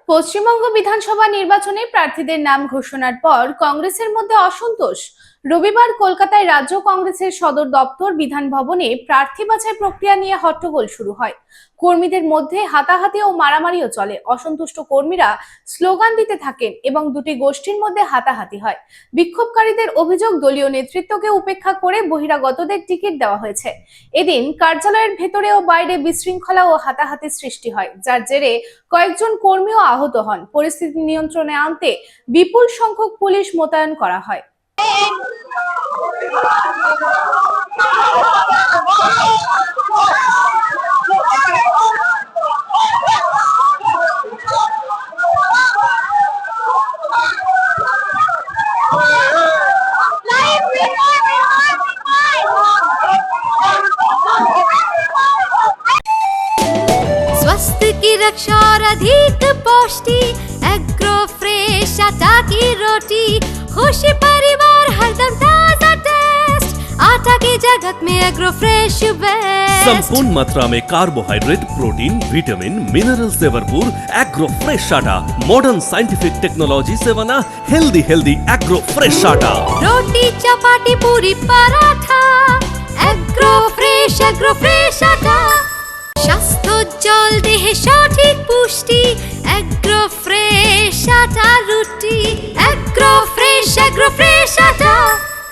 পশ্চিমবঙ্গ বিধানসভা নির্বাচনে প্রার্থীদের নাম ঘোষণার পর কংগ্রেসের মধ্যে অসন্তোষ। রবিবার কলকাতায় রাজ্য কংগ্রেসের সদর দপ্তর বিধান ভবনে প্রার্থী বাছাই প্রক্রিয়া নিয়ে হট্টগোল শুরু হয়। কর্মীদের মধ্যে হাতাহাতি ও মারামারিও চলে। অসন্তুষ্ট কর্মীরা স্লোগান দিতে থাকেন এবং দুটি গোষ্ঠীর মধ্যে হাতাহাতি হয়। বিক্ষোভকারীদের অভিযোগ, দলীয় নেতৃত্বকে উপেক্ষা করে বহিরাগতদের টিকিট দেওয়া হয়েছে। এদিন কার্যালয়ের ভেতরে ও বাইরে বিশৃঙ্খলা ও হাতাহাতির সৃষ্টি হয়, যার জেরে কয়েকজন কর্মীও আহত হন। পরিস্থিতি নিয়ন্ত্রণে আনতে বিপুল সংখ্যক পুলিশ মোতায়েন করা হয়। स्वास्थ्य की रक्षा और अधिक पौष्टि एग्रो फ्रेश आटा की रोटी, खुशी परिवार हरदम ताजा टेस्ट, आटा की जगत में एग्रो फ्रेश बेस्ट। संपूर्ण मात्रा में कार्बोहाइड्रेट, प्रोटीन, विटामिन, मिनरल से भरपूर एग्रो फ्रेश आटा मॉडर्न साइंटिफिक टेक्नोलॉजी से बना हेल्दी एग्रो फ्रेश आटा। रोटी चपाटी पूरी पराठा एग्रो फ्रेश आटा। স্বাস্থ্যোজ্জ্বল দেহে সঠিক পুষ্টি এগ্রো ফ্রেশ আটা রুটি এগ্রো ফ্রেশ আটা।